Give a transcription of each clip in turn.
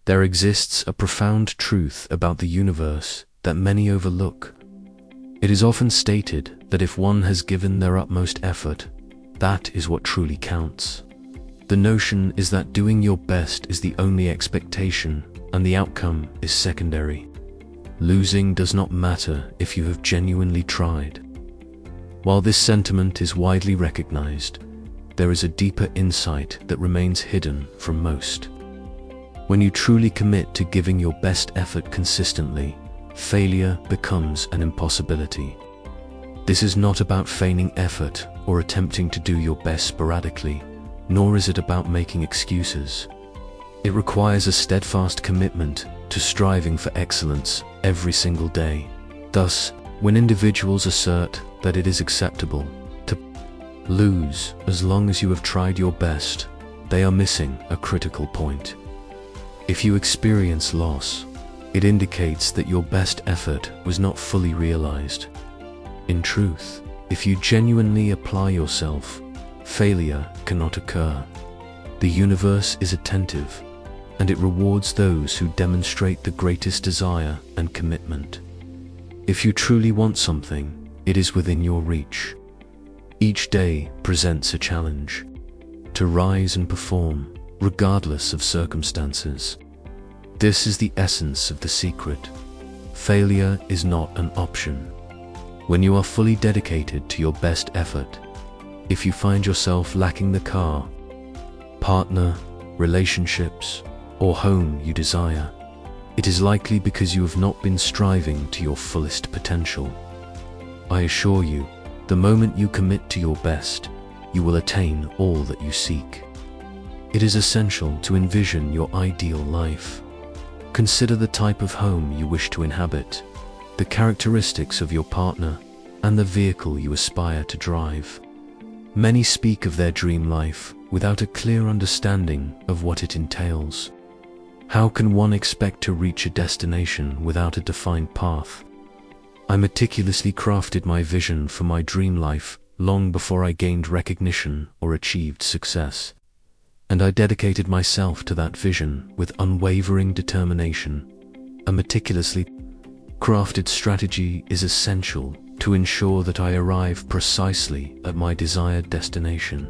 There exists a profound truth about the universe that many overlook. It is often stated that if one has given their utmost effort, that is what truly counts. The notion is that doing your best is the only expectation, and the outcome is secondary. Losing does not matter if you have genuinely tried. While this sentiment is widely recognized, there is a deeper insight that remains hidden from most. When you truly commit to giving your best effort consistently, failure becomes an impossibility. This is not about feigning effort or attempting to do your best sporadically, nor is it about making excuses. It requires a steadfast commitment to striving for excellence every single day. Thus, when individuals assert that it is acceptable to lose as long as you have tried your best, they are missing a critical point. If you experience loss, it indicates that your best effort was not fully realized. In truth, if you genuinely apply yourself, failure cannot occur. The universe is attentive, and it rewards those who demonstrate the greatest desire and commitment. If you truly want something, it is within your reach. Each day presents a challenge to rise and perform, regardless of circumstances. This is the essence of the secret. Failure is not an option. When you are fully dedicated to your best effort, if you find yourself lacking the car, partner, relationships, or home you desire, it is likely because you have not been striving to your fullest potential. I assure you, the moment you commit to your best, you will attain all that you seek. It is essential to envision your ideal life. Consider the type of home you wish to inhabit, the characteristics of your partner, and the vehicle you aspire to drive. Many speak of their dream life without a clear understanding of what it entails. How can one expect to reach a destination without a defined path? I meticulously crafted my vision for my dream life long before I gained recognition or achieved success. And I dedicated myself to that vision with unwavering determination. A meticulously crafted strategy is essential to ensure that I arrive precisely at my desired destination.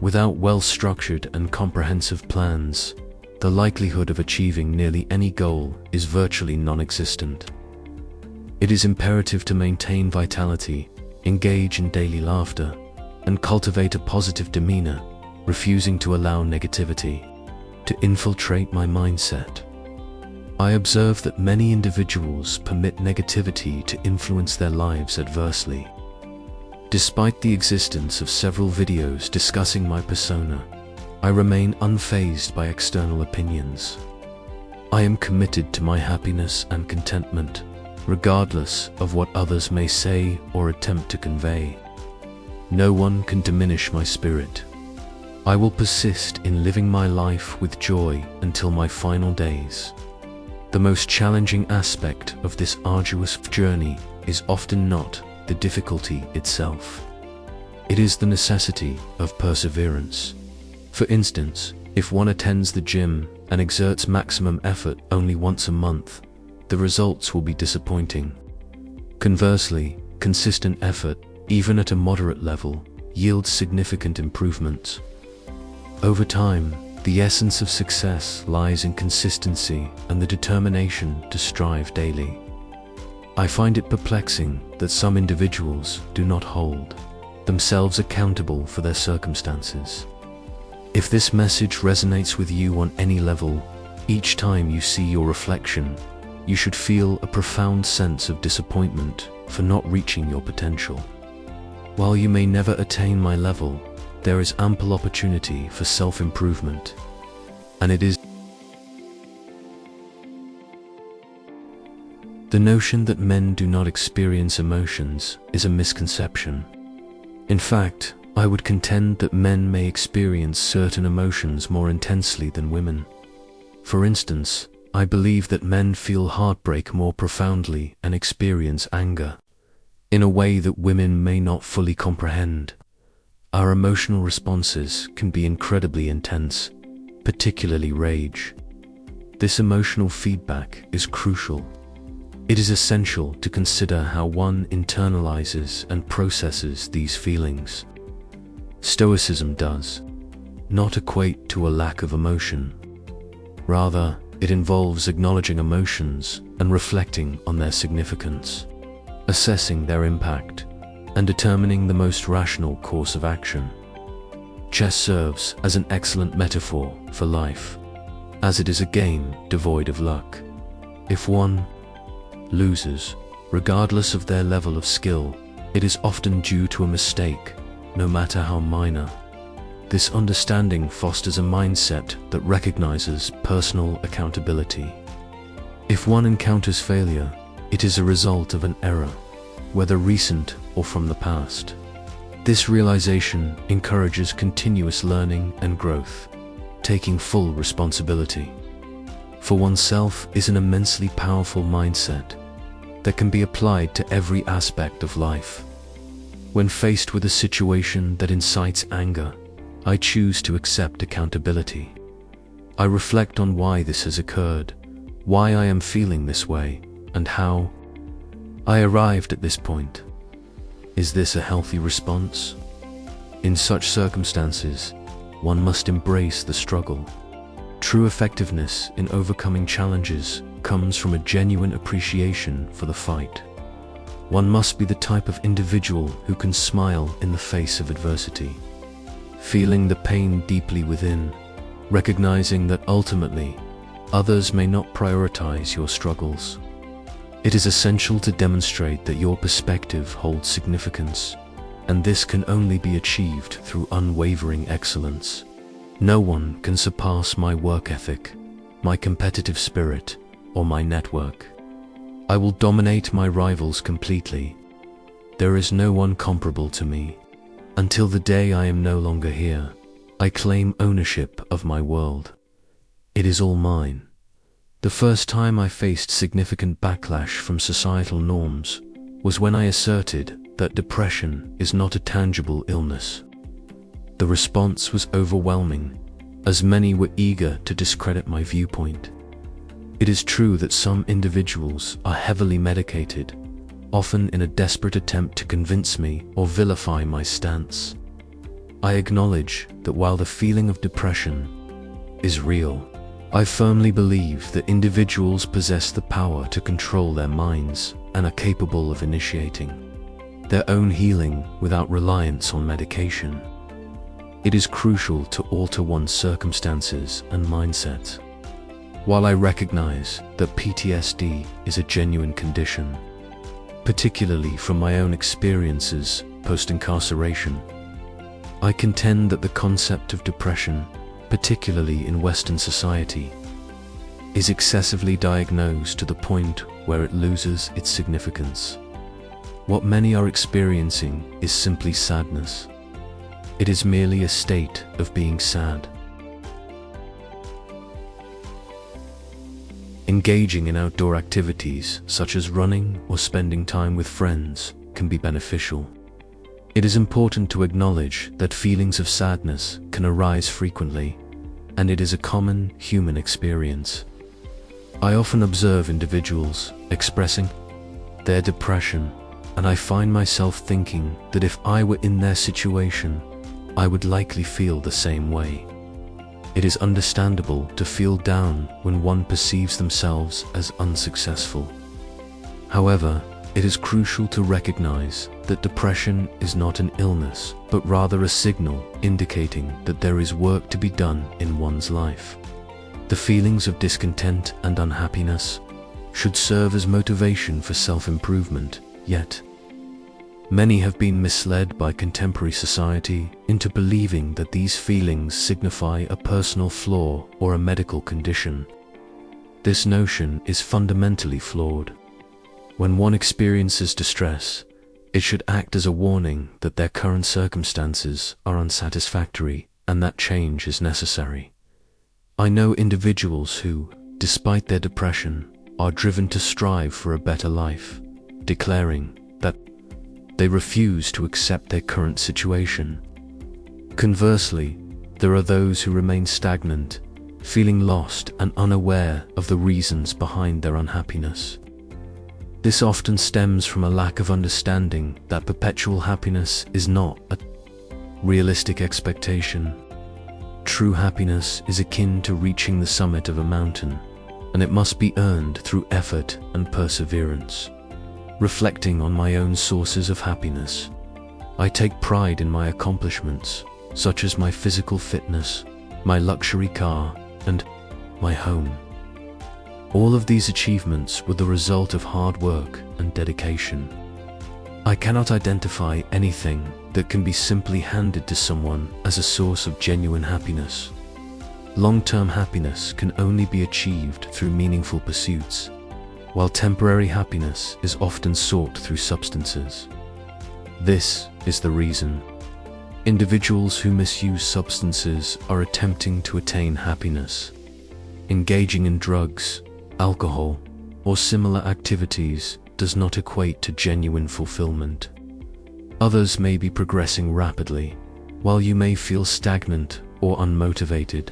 Without well-structured and comprehensive plans, the likelihood of achieving nearly any goal is virtually non-existent. It is imperative to maintain vitality, engage in daily laughter, and cultivate a positive demeanor, refusing to allow negativity to infiltrate my mindset. I observe that many individuals permit negativity to influence their lives adversely. Despite the existence of several videos discussing my persona, I remain unfazed by external opinions. I am committed to my happiness and contentment, regardless of what others may say or attempt to convey. No one can diminish my spirit. I will persist in living my life with joy until my final days. The most challenging aspect of this arduous journey is often not the difficulty itself. It is the necessity of perseverance. For instance, if one attends the gym and exerts maximum effort only once a month, the results will be disappointing. Conversely, consistent effort, even at a moderate level, yields significant improvements. Over time, the essence of success lies in consistency and the determination to strive daily. I find it perplexing that some individuals do not hold themselves accountable for their circumstances. If this message resonates with you on any level, each time you see your reflection, you should feel a profound sense of disappointment for not reaching your potential. While you may never attain my level, there is ample opportunity for self-improvement, and it is the notion that men do not experience emotions is a misconception. In fact, I would contend that men may experience certain emotions more intensely than women. For instance, I believe that men feel heartbreak more profoundly and experience anger in a way that women may not fully comprehend. Our emotional responses can be incredibly intense, particularly rage. This emotional feedback is crucial. It is essential to consider how one internalizes and processes these feelings. Stoicism does not equate to a lack of emotion. Rather, it involves acknowledging emotions and reflecting on their significance, assessing their impact, and determining the most rational course of action. Chess serves as an excellent metaphor for life, as it is a game devoid of luck. If one loses, regardless of their level of skill, it is often due to a mistake, no matter how minor. This understanding fosters a mindset that recognizes personal accountability. If one encounters failure, it is a result of an error, whether recent or from the past. This realization encourages continuous learning and growth, taking full responsibility for oneself is an immensely powerful mindset that can be applied to every aspect of life. When faced with a situation that incites anger, I choose to accept accountability. I reflect on why this has occurred, why I am feeling this way, and how I arrived at this point. Is this a healthy response? In such circumstances, one must embrace the struggle. True effectiveness in overcoming challenges comes from a genuine appreciation for the fight. One must be the type of individual who can smile in the face of adversity, feeling the pain deeply within, recognizing that ultimately, others may not prioritize your struggles. It is essential to demonstrate that your perspective holds significance, and this can only be achieved through unwavering excellence. No one can surpass my work ethic, my competitive spirit, or my network. I will dominate my rivals completely. There is no one comparable to me. Until the day I am no longer here, I claim ownership of my world. It is all mine. The first time I faced significant backlash from societal norms was when I asserted that depression is not a tangible illness. The response was overwhelming, as many were eager to discredit my viewpoint. It is true that some individuals are heavily medicated, often in a desperate attempt to convince me or vilify my stance. I acknowledge that while the feeling of depression is real, I firmly believe that individuals possess the power to control their minds and are capable of initiating their own healing without reliance on medication. It is crucial to alter one's circumstances and mindset. While I recognize that PTSD is a genuine condition, particularly from my own experiences post-incarceration, I contend that the concept of depression, particularly in Western society, is excessively diagnosed to the point where it loses its significance. What many are experiencing is simply sadness. It is merely a state of being sad. Engaging in outdoor activities such as running or spending time with friends can be beneficial. It is important to acknowledge that feelings of sadness can arise frequently, and it is a common human experience. I often observe individuals expressing their depression, and I find myself thinking that if I were in their situation, I would likely feel the same way. It is understandable to feel down when one perceives themselves as unsuccessful. However, it is crucial to recognize that depression is not an illness, but rather a signal indicating that there is work to be done in one's life. The feelings of discontent and unhappiness should serve as motivation for self-improvement, yet many have been misled by contemporary society into believing that these feelings signify a personal flaw or a medical condition. This notion is fundamentally flawed. When one experiences distress, it should act as a warning that their current circumstances are unsatisfactory and that change is necessary. I know individuals who, despite their depression, are driven to strive for a better life, declaring that they refuse to accept their current situation. Conversely, there are those who remain stagnant, feeling lost and unaware of the reasons behind their unhappiness. This often stems from a lack of understanding that perpetual happiness is not a realistic expectation. True happiness is akin to reaching the summit of a mountain, and it must be earned through effort and perseverance. Reflecting on my own sources of happiness, I take pride in my accomplishments, such as my physical fitness, my luxury car, and my home. All of these achievements were the result of hard work and dedication. I cannot identify anything that can be simply handed to someone as a source of genuine happiness. Long-term happiness can only be achieved through meaningful pursuits, while temporary happiness is often sought through substances. This is the reason individuals who misuse substances are attempting to attain happiness. Engaging in drugs, alcohol, or similar activities does not equate to genuine fulfillment. Others may be progressing rapidly, while you may feel stagnant or unmotivated.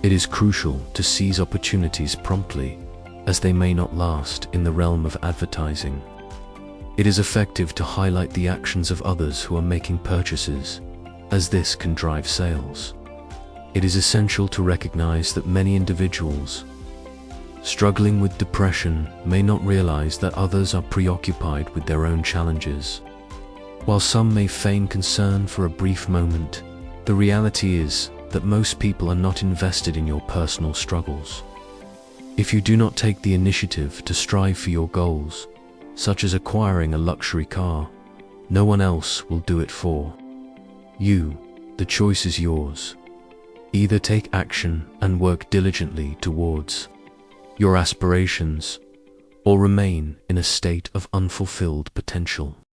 It is crucial to seize opportunities promptly, as they may not last in the realm of advertising. It is effective to highlight the actions of others who are making purchases, as this can drive sales. It is essential to recognize that many individuals struggling with depression may not realize that others are preoccupied with their own challenges. While some may feign concern for a brief moment, the reality is that most people are not invested in your personal struggles. If you do not take the initiative to strive for your goals, such as acquiring a luxury car, no one else will do it for you. The choice is yours. Either take action and work diligently towards your aspirations, or remain in a state of unfulfilled potential.